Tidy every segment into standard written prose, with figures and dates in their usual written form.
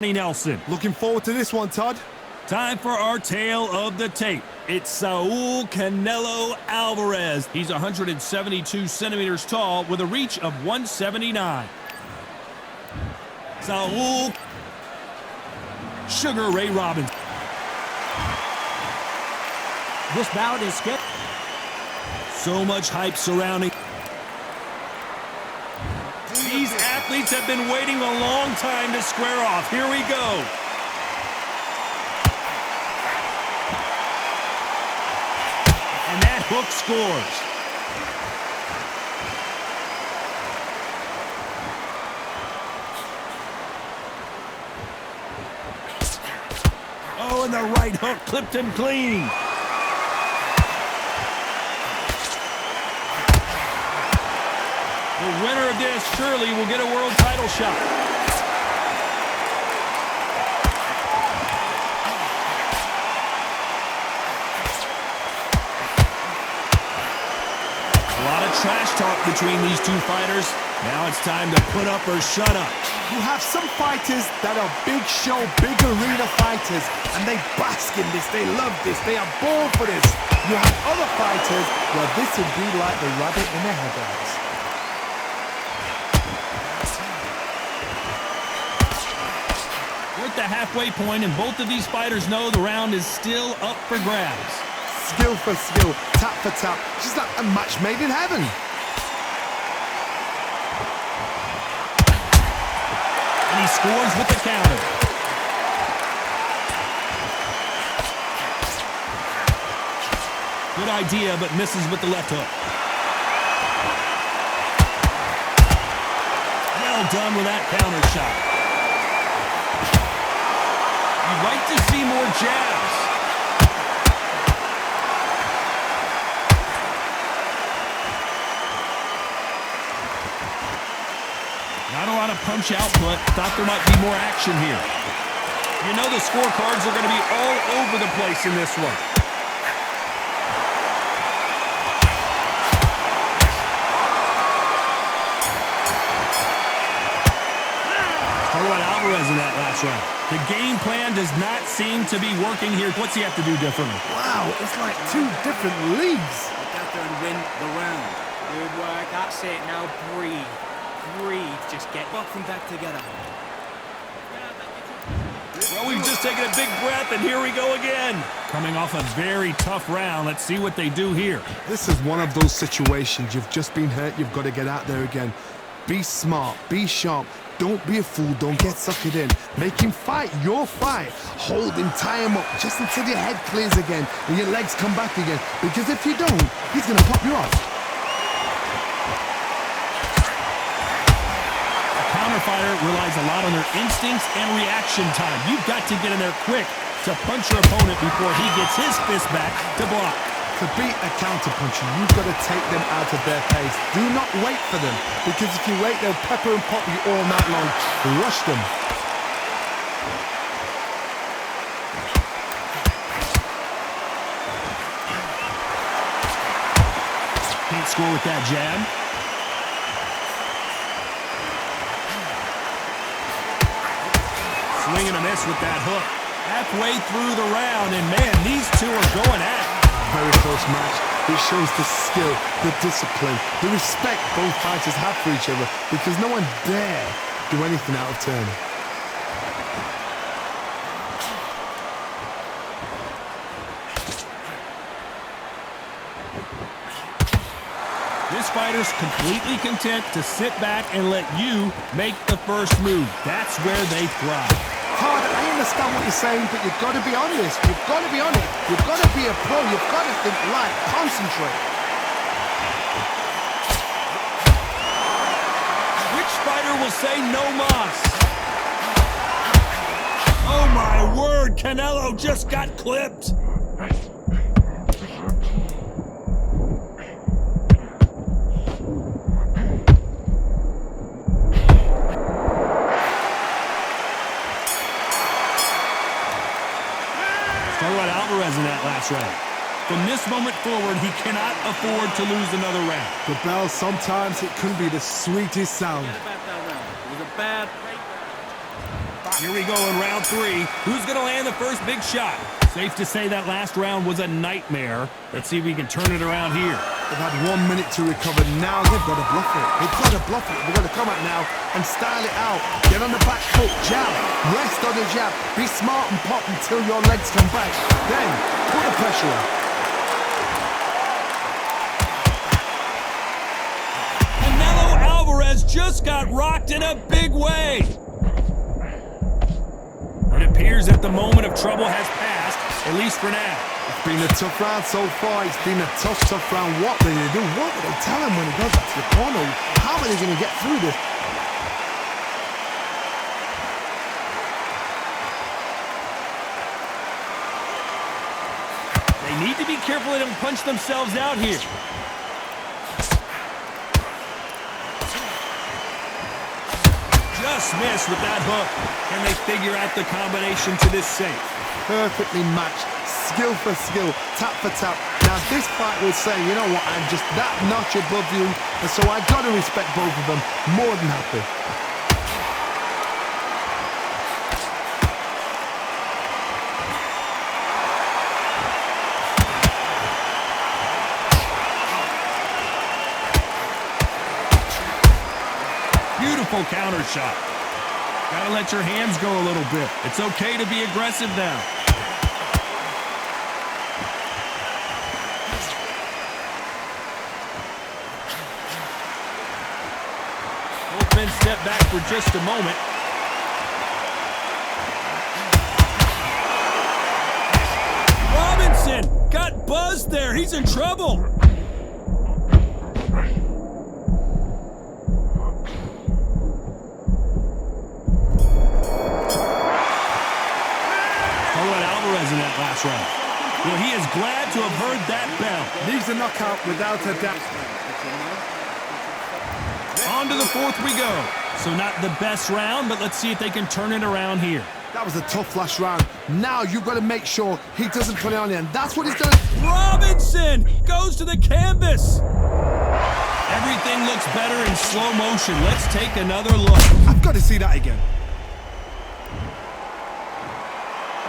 Nelson. Looking forward to this one, Todd. Time for our tale of the tape. It's Saul Canelo Alvarez. He's 172 centimeters tall with a reach of 179. Saul Sugar Ray Robinson. This bout is scheduled. So much hype surrounding. These athletes have been waiting a long time to square off. Here we go. And that hook scores. Oh, and the right hook clipped him clean. The winner of this surely will get a world title shot. A lot of trash talk between these two fighters. Now it's time to put up or shut up. You have some fighters that are big show, big arena fighters, and they bask in this, they love this, they are born for this. You have other fighters where this would be like the rabbit in the headlights. We're at the halfway point, and both of these fighters know the round is still up for grabs. Skill for skill, tap for tap, just like a match made in heaven. And he scores with the counter. Good idea, but misses with the left hook. Well done with that counter shot. You'd like to see more jabs. Not a lot of punch output. Thought there might be more action here. You know the scorecards are going to be all over the place in this one. Talk about Alvarez in that last round. The game plan does not seem to be working here. What's he have to do differently? Wow, it's like two different leagues. Get out there and win the round. Good work. That's it. Now breathe. Breathe. Just get boxing back together. Well, we've just taken a big breath, and here we go again. Coming off a very tough round. Let's see what they do here. This is one of those situations. You've just been hurt. You've got to get out there again. Be smart. Be sharp. Don't be a fool. Don't get suckered in. Make him fight your fight. Hold him, tie him up, just until your head clears again and your legs come back again. Because if you don't, he's going to pop you off. A counter fighter relies a lot on their instincts and reaction time. You've got to get in there quick to punch your opponent before he gets his fist back to block. To beat a counter-puncher, you've got to take them out of their pace. Do not wait for them, because if you wait, they'll pepper and pop you all night long. Rush them. Can't score with that jab. Swing and a miss with that hook. Halfway through the round, and man, these two are going at it. Very close match. It shows the skill, the discipline, the respect both fighters have for each other, because no one dare do anything out of turn. This fighter's completely content to sit back and let you make the first move. That's where they thrive. Todd, I understand what you're saying, but you've got to be on this. You've got to be on it. You've got to be a pro. You've got to think light. Concentrate. Which fighter will say no mas? Oh my word, Canelo just got clipped. Talk about Alvarez in that last round. From this moment forward, he cannot afford to lose another round. The bell, sometimes it can be the sweetest sound. Forget about that round. It was a bad Here we go in round 3. Who's going to land the first big shot? Safe to say that last round was a nightmare. Let's see if we can turn it around here. They've had 1 minute to recover. Now they've got to bluff it. They've got to bluff it. They've got to come out now and style it out. Get on the back foot, jab. Rest on the jab. Be smart and pop until your legs come back. Then put the pressure on. Canelo Alvarez just got rocked in a big way. It appears that the moment of trouble has passed, at least for now. It's been a tough round so far. It's been a tough round. What do they do? What do they tell him when he goes back to the corner? How are they going to get through this? They need to be careful they don't punch themselves out here. Just missed with that hook. Can they figure out the combination to this safe? Perfectly matched. Skill for skill. Tap for tap. Now this fight will say, you know what, I'm just that notch above you. And so I've got to respect both of them. More than happy. Beautiful counter shot. Gotta let your hands go a little bit. It's okay to be aggressive now. Both men step back for just a moment. Robinson got buzzed there. He's in trouble. In that last round. Well, he is glad to have heard that bell. Needs a knockout without a doubt. On to the 4th we go. So not the best round, but let's see if they can turn it around here. That was a tough last round. Now you've got to make sure he doesn't put it on you, and that's what he's going to... Robinson goes to the canvas. Everything looks better in slow motion. Let's take another look. I've got to see that again.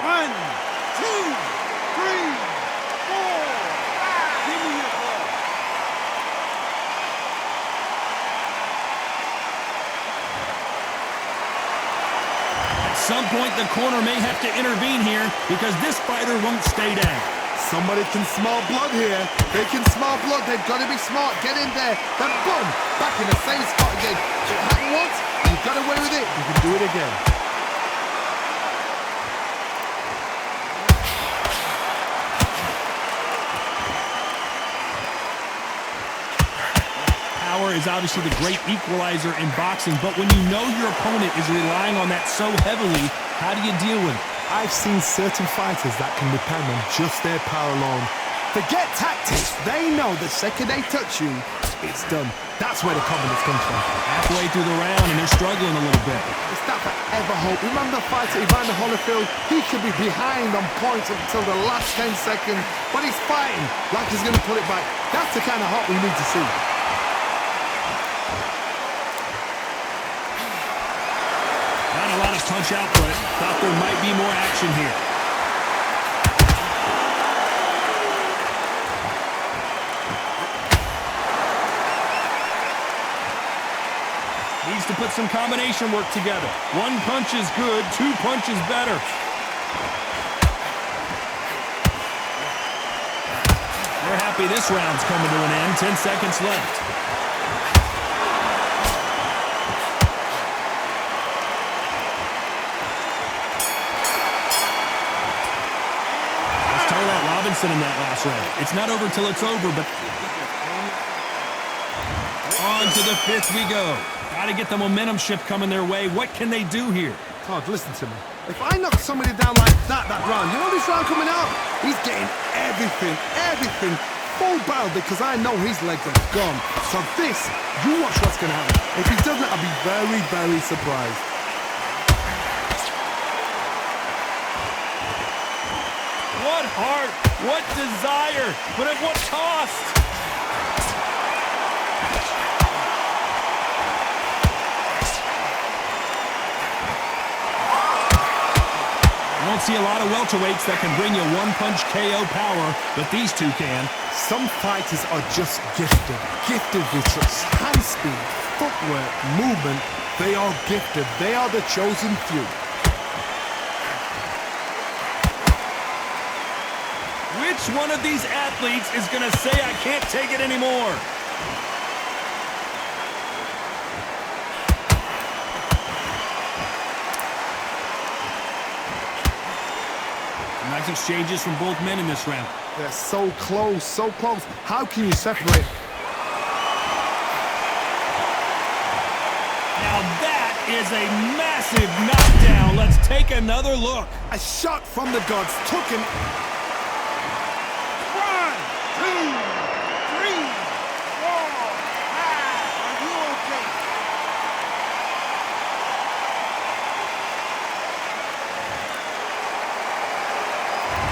1, 2, 3, 4. Give me your ball. At some point, the corner may have to intervene here because this fighter won't stay down. Somebody can smell blood here. They can smell blood. They've got to be smart. Get in there. Then boom, back in the same spot again. It happened once. You got away with it. You can do it again. Power is obviously the great equalizer in boxing, but when you know your opponent is relying on that so heavily, how do you deal with it? I've seen certain fighters that can depend on just their power alone. Forget tactics. They know the second they touch you, it's done. That's where the confidence comes from. Halfway through the round, and they're struggling a little bit. It's not for ever hope. Remember the fighter Evander Holyfield? He could be behind on points until the last 10 seconds, but he's fighting like he's going to pull it back. That's the kind of heart we need to see. Not a lot of punch output. Thought there might be more action here. Needs to put some combination work together. One punch is good, 2 punches better. We're happy this round's coming to an end. 10 seconds left. Let's talk about Robinson in that last round. It's not over till it's over, but on to the 5th we go. Got to get the momentum shift coming their way. What can they do here? Todd, listen to me. If I knock somebody down like that round, you know this round coming out? He's getting everything, full barrel because I know his legs are gone. So this, you watch what's going to happen. If he doesn't, I'll be very, very surprised. What heart, what desire, but at what cost? don't see a lot of welterweights that can bring you one-punch KO power, but these two can. Some fighters are just gifted with such hand speed, footwork, movement. They are gifted. They are the chosen few. Which one of these athletes is going to say, I can't take it anymore? Nice exchanges from both men in this round. They're so close, so close. How can you separate? Now that is a massive knockdown. Let's take another look. A shot from the gods took him. 1, 2, 3, 4, 5. Are you okay?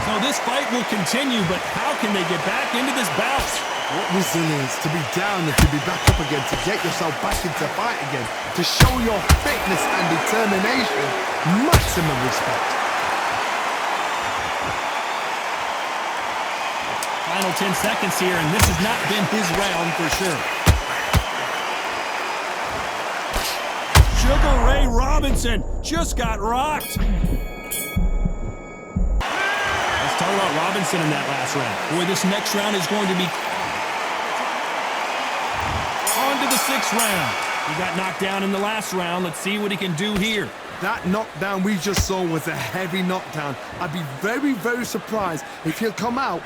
So this fight will continue, but how can they get back into this bout? What resilience to be down and to be back up again, to get yourself back into fight again, to show your fitness and determination. Maximum respect. Final 10 seconds here, and this has not been his round for sure. Sugar Ray Robinson just got rocked. Let's talk about Robinson in that last round. Boy, this next round is going to be on to the 6th round. He got knocked down in the last round. Let's see what he can do here. That knockdown we just saw was a heavy knockdown. I'd be very, very surprised if he'll come out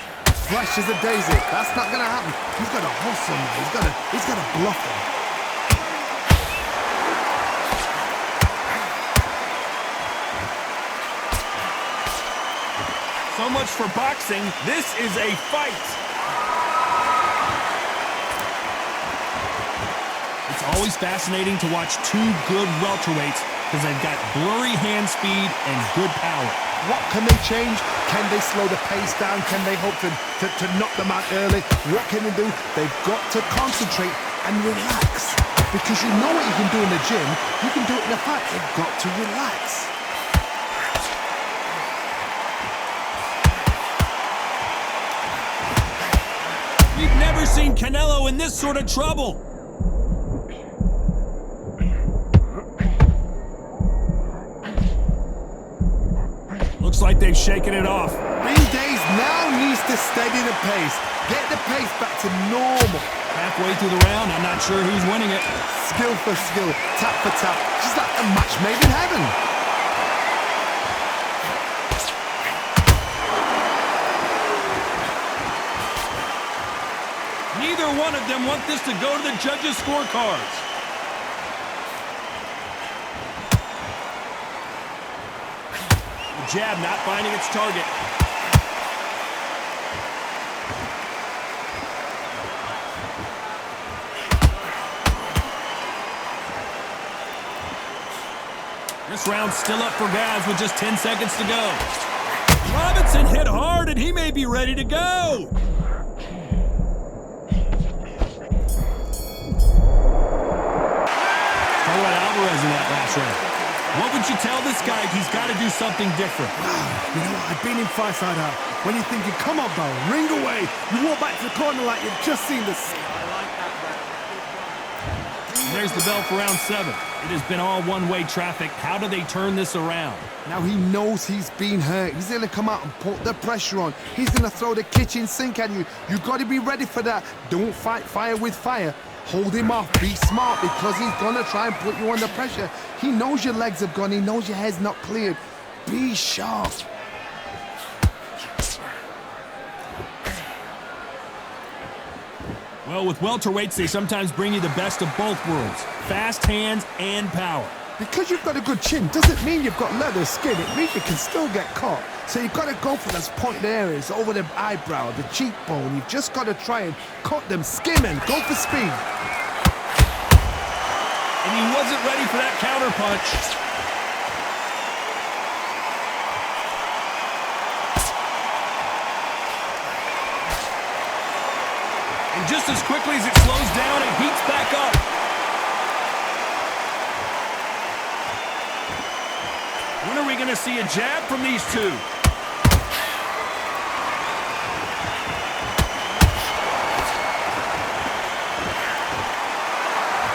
fresh as a daisy. That's not gonna happen. He's got to hustle him. He's got to bluff him. So much for boxing. This is a fight. It's always fascinating to watch two good welterweights because they've got blurry hand speed and good power. What can they change? Can they slow the pace down? Can they hope to knock them out early? What can they do? They've got to concentrate and relax. Because you know what you can do in the gym, you can do it in a fight. They've got to relax. We've never seen Canelo in this sort of trouble. Looks like they've shaken it off. B-Days now needs to steady the pace. Get the pace back to normal. Halfway through the round, I'm not sure who's winning it. Skill for skill, tap for tap. Just like a match made in heaven. Neither one of them want this to go to the judges' scorecards. The jab not finding its target. This round's still up for grabs with just 10 seconds to go. Robinson hit hard and he may be ready to go. Alvarez in that last round. What would you tell this guy? He's got to do something different. You know, I've been in fights like that. When you're thinking, come on, bro, ring away. You walk back to the corner like you've just seen this. And there's the bell for round 7. It has been all one-way traffic. How do they turn this around? Now he knows he's been hurt. He's going to come out and put the pressure on. He's going to throw the kitchen sink at you. You've got to be ready for that. Don't fight fire with fire. Hold him off. Be smart because he's going to try and put you under pressure. He knows your legs have gone. He knows your head's not cleared. Be sharp. Well, with welterweights, they sometimes bring you the best of both worlds. Fast hands and power. Because you've got a good chin doesn't mean you've got leather skin. It means you can still get caught. So you've got to go for those pointed areas, over the eyebrow, the cheekbone. You've just got to try and cut them, skim and go for speed. And he wasn't ready for that counter punch. And just as quickly as it slows down, it heats back up. Winner we going to see a jab from these two?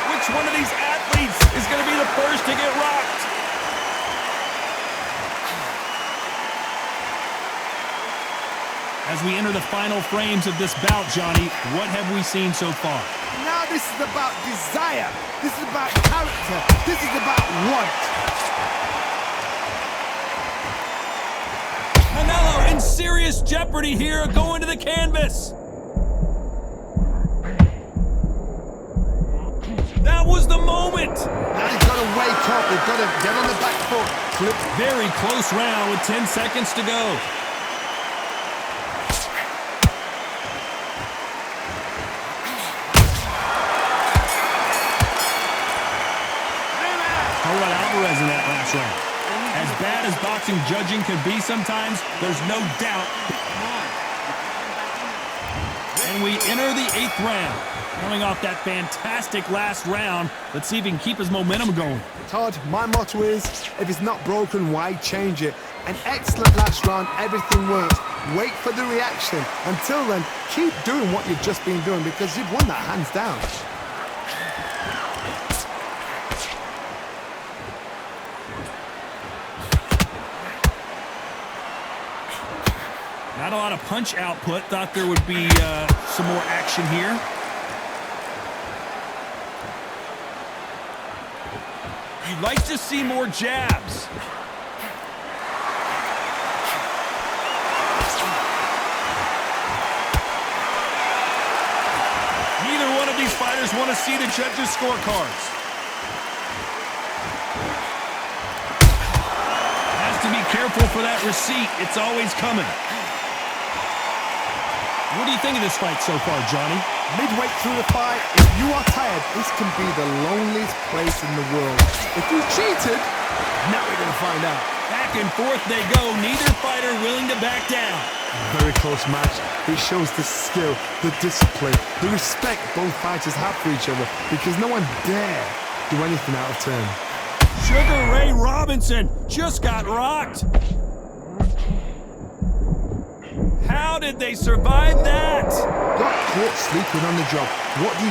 Which one of these athletes is going to be the first to get rocked? As we enter the final frames of this bout, Johnny, what have we seen so far? Now this is about desire. This is about character. This is about want. Canelo in serious jeopardy here, going to the canvas. That was the moment. Now he's got to wake up. They've got to get on the back foot. Flip. Very close round with 10 seconds to go. Alvarez in that last round. As bad as boxing judging can be sometimes, there's no doubt. And we enter the 8th round. Coming off that fantastic last round, let's see if he can keep his momentum going. Todd, my motto is, if it's not broken, why change it? An excellent last round, everything works. Wait for the reaction. Until then, keep doing what you've just been doing because you've won that hands down. Not a lot of punch output. Thought there would be some more action here. You'd like to see more jabs. Neither one of these fighters want to see the judges' scorecards. Has to be careful for that receipt. It's always coming. What do you think of this fight so far, Johnny? Midway through the fight, if you are tired, this can be the loneliest place in the world. If you cheated, now we're going to find out. Back and forth they go, neither fighter willing to back down. Very close match. It shows the skill, the discipline, the respect both fighters have for each other because no one dare do anything out of turn. Sugar Ray Robinson just got rocked. How did they survive that? Got caught sleeping on the job. What do?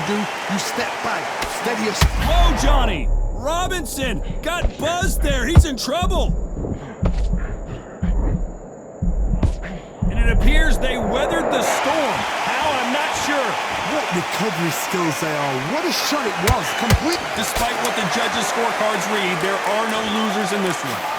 You step back, steady your... Whoa, Johnny! Robinson got buzzed there. He's in trouble. And it appears they weathered the storm. How? I'm not sure. What recovery skills they are. What a shot it was. Complete. Despite what the judges' scorecards read, there are no losers in this one.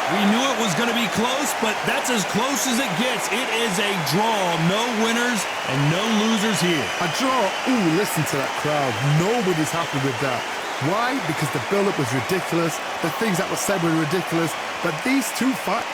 We knew it was going to be close, but that's as close as it gets. It is a draw. No winners and no losers here. A draw. Ooh, listen to that crowd. Nobody's happy with that. Why? Because the build-up was ridiculous. The things that were said were ridiculous. But these two fight...